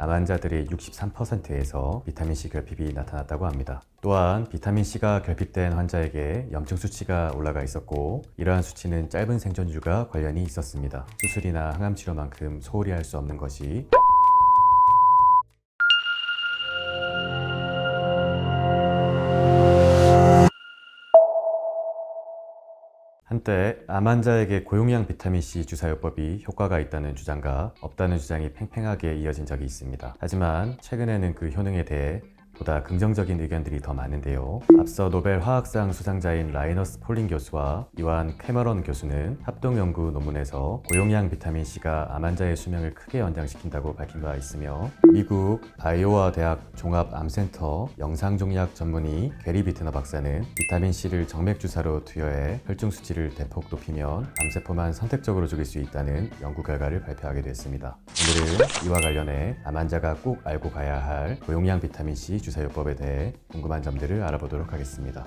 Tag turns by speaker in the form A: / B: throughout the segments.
A: 암 환자들의 63%에서 비타민C 결핍이 나타났다고 합니다. 또한 비타민C가 결핍된 환자에게 염증 수치가 올라가 있었고, 이러한 수치는 짧은 생존율과 관련이 있었습니다. 수술이나 항암 치료만큼 소홀히 할 수 없는 것이 한때 암 환자에게 고용량 비타민C 주사요법이 효과가 있다는 주장과 없다는 주장이 팽팽하게 이어진 적이 있습니다. 하지만 최근에는 그 효능에 대해 보다 긍정적인 의견들이 더 많은데요. 앞서 노벨 화학상 수상자인 라이너스 폴링 교수와 이완 캐머런 교수는 합동연구 논문에서 고용량 비타민C가 암 환자의 수명을 크게 연장시킨다고 밝힌 바 있으며, 미국 아이오와 대학 종합암센터 영상종약 전문의 게리 비트너 박사는 비타민C를 정맥주사로 투여해 혈중 수치를 대폭 높이면 암세포만 선택적으로 죽일 수 있다는 연구 결과를 발표하게 됐습니다. 오늘은 이와 관련해 암 환자가 꼭 알고 가야 할 고용량 비타민C 주사요법에 대해 궁금한 점들을 알아보도록 하겠습니다.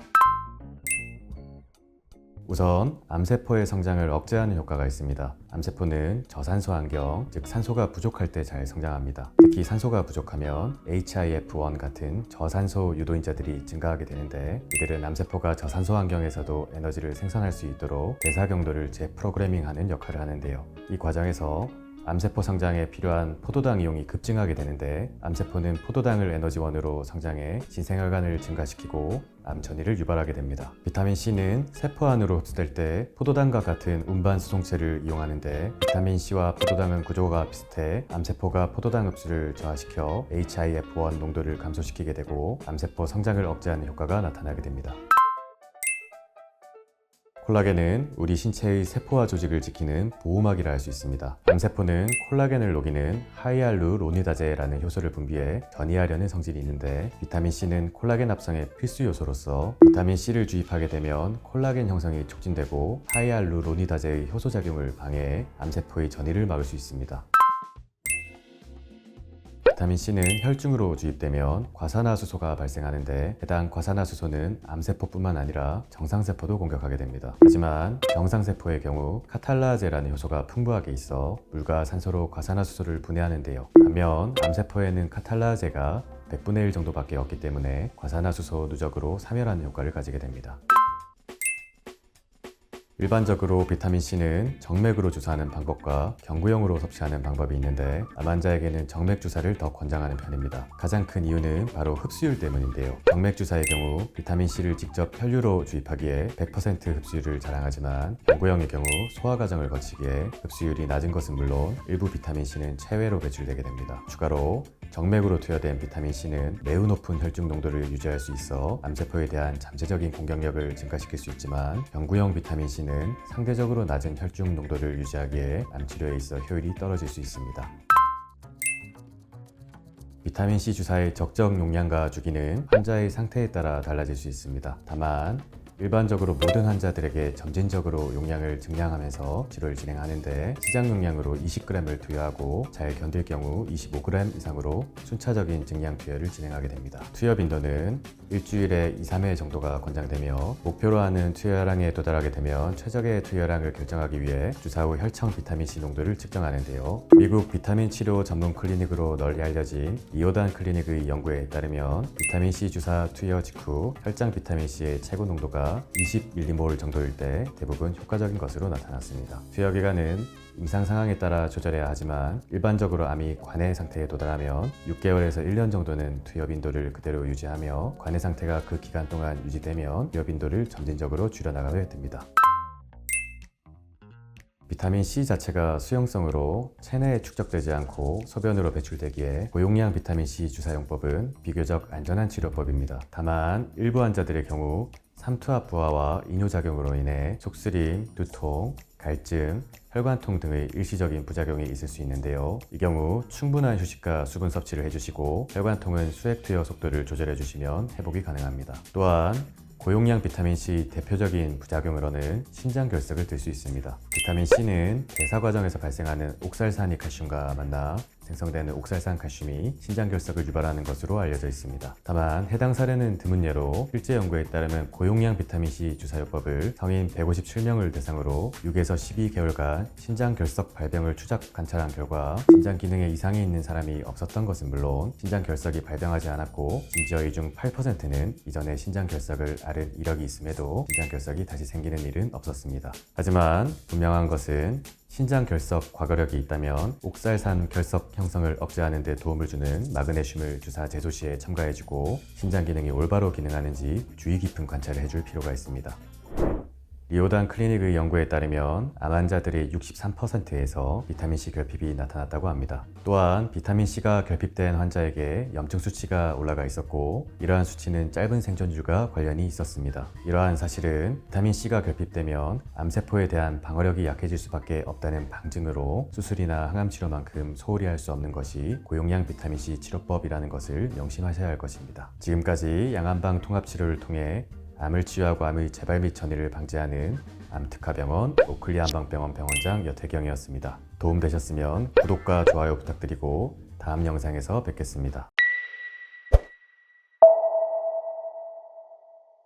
A: 우선 암세포의 성장을 억제하는 효과가 있습니다. 암세포는 저산소 환경, 즉 산소가 부족할 때 잘 성장합니다. 특히 산소가 부족하면 HIF1 같은 저산소 유도인자들이 증가하게 되는데, 이들은 암세포가 저산소 환경에서도 에너지를 생산할 수 있도록 대사 경도를 재프로그래밍하는 역할을 하는데요. 이 과정에서 암세포 성장에 필요한 포도당 이용이 급증하게 되는데, 암세포는 포도당을 에너지원으로 성장해 신생아간을 증가시키고 암 전이를 유발하게 됩니다. 비타민C는 세포 안으로 흡수될 때 포도당과 같은 운반 수송체를 이용하는데, 비타민C와 포도당은 구조가 비슷해 암세포가 포도당 흡수를 저하시켜 HIF1 농도를 감소시키게 되고 암세포 성장을 억제하는 효과가 나타나게 됩니다. 콜라겐은 우리 신체의 세포화 조직을 지키는 보호막이라 할 수 있습니다. 암세포는 콜라겐을 녹이는 하이알루로니다제라는 효소를 분비해 전이하려는 성질이 있는데, 비타민C는 콜라겐 합성의 필수 요소로서 비타민C를 주입하게 되면 콜라겐 형성이 촉진되고 하이알루로니다제의 효소 작용을 방해해 암세포의 전이를 막을 수 있습니다. 비타민C는 혈중으로 주입되면 과산화수소가 발생하는데, 해당 과산화수소는 암세포뿐만 아니라 정상세포도 공격하게 됩니다. 하지만 정상세포의 경우 카탈라제라는 효소가 풍부하게 있어 물과 산소로 과산화수소를 분해하는데요. 반면 암세포에는 카탈라제가 100분의 1 정도밖에 없기 때문에 과산화수소 누적으로 사멸하는 효과를 가지게 됩니다. 일반적으로 비타민C는 정맥으로 주사하는 방법과 경구용으로 섭취하는 방법이 있는데, 암 환자에게는 정맥 주사를 더 권장하는 편입니다. 가장 큰 이유는 바로 흡수율 때문인데요. 정맥 주사의 경우 비타민C를 직접 혈류로 주입하기에 100% 흡수율을 자랑하지만, 경구용의 경우 소화 과정을 거치기에 흡수율이 낮은 것은 물론 일부 비타민C는 체외로 배출되게 됩니다. 추가로 정맥으로 투여된 비타민C는 매우 높은 혈중 농도를 유지할 수 있어 암세포에 대한 잠재적인 공격력을 증가시킬 수 있지만, 경구용 비타민C는 상대적으로 낮은 혈중 농도를 유지하기에 암치료에 있어 효율이 떨어질 수 있습니다. 비타민C 주사의 적정 용량과 주기는 환자의 상태에 따라 달라질 수 있습니다. 다만 일반적으로 모든 환자들에게 점진적으로 용량을 증량하면서 치료를 진행하는데, 시장 용량으로 20g을 투여하고 잘 견딜 경우 25g 이상으로 순차적인 증량 투여를 진행하게 됩니다. 투여 빈도는 일주일에 2-3회 정도가 권장되며, 목표로 하는 투여량에 도달하게 되면 최적의 투여량을 결정하기 위해 주사 후 혈청 비타민C 농도를 측정하는데요. 미국 비타민 치료 전문 클리닉으로 널리 알려진 이오단 클리닉의 연구에 따르면, 비타민C 주사 투여 직후 혈장 비타민C의 최고 농도가 20mmol 정도일 때 대부분 효과적인 것으로 나타났습니다. 투여 기간은 임상 상황에 따라 조절해야 하지만, 일반적으로 암이 관해 상태에 도달하면 6개월에서 1년 정도는 투여 빈도를 그대로 유지하며, 관해 상태가 그 기간 동안 유지되면 투여 빈도를 점진적으로 줄여나가게 됩니다. 비타민C 자체가 수용성으로 체내에 축적되지 않고 소변으로 배출되기에 고용량 비타민C 주사용법은 비교적 안전한 치료법입니다. 다만 일부 환자들의 경우 삼투압 부하와 이뇨작용으로 인해 속쓰림, 두통, 갈증, 혈관통 등의 일시적인 부작용이 있을 수 있는데요. 이 경우 충분한 휴식과 수분 섭취를 해주시고, 혈관통은 수액 투여 속도를 조절해 주시면 회복이 가능합니다. 또한 고용량 비타민C 대표적인 부작용으로는 신장 결석을 들 수 있습니다. 비타민C는 대사 과정에서 발생하는 옥살산이 칼슘과 만나 생성되는 옥살산 칼슘이 신장 결석을 유발하는 것으로 알려져 있습니다. 다만 해당 사례는 드문 예로 실제 연구에 따르면 고용량 비타민C 주사요법을 성인 157명을 대상으로 6에서 12개월간 신장 결석 발병을 추적 관찰한 결과 신장 기능에 이상이 있는 사람이 없었던 것은 물론 신장 결석이 발병하지 않았고 심지어 이 중 8%는 이전에 신장 결석을 앓은 이력이 있음에도 신장 결석이 다시 생기는 일은 없었습니다. 하지만 분명한 것은 신장 결석 과거력이 있다면 옥살산 결석 형성을 억제하는 데 도움을 주는 마그네슘을 주사 제조 시에 첨가해주고 신장 기능이 올바로 기능하는지 주의 깊은 관찰을 해줄 필요가 있습니다. 리오단 클리닉의 연구에 따르면 암 환자들의 63%에서 비타민C 결핍이 나타났다고 합니다. 또한 비타민C가 결핍된 환자에게 염증 수치가 올라가 있었고 이러한 수치는 짧은 생존율과 관련이 있었습니다. 이러한 사실은 비타민C가 결핍되면 암세포에 대한 방어력이 약해질 수밖에 없다는 방증으로 수술이나 항암 치료만큼 소홀히 할 수 없는 것이 고용량 비타민C 치료법이라는 것을 명심하셔야 할 것입니다. 지금까지 양안방 통합치료를 통해 암을 치유하고 암의 재발 및 전이를 방지하는 암특화병원 오클리 한방병원 병원장 여태경이었습니다. 도움되셨으면 구독과 좋아요 부탁드리고 다음 영상에서 뵙겠습니다.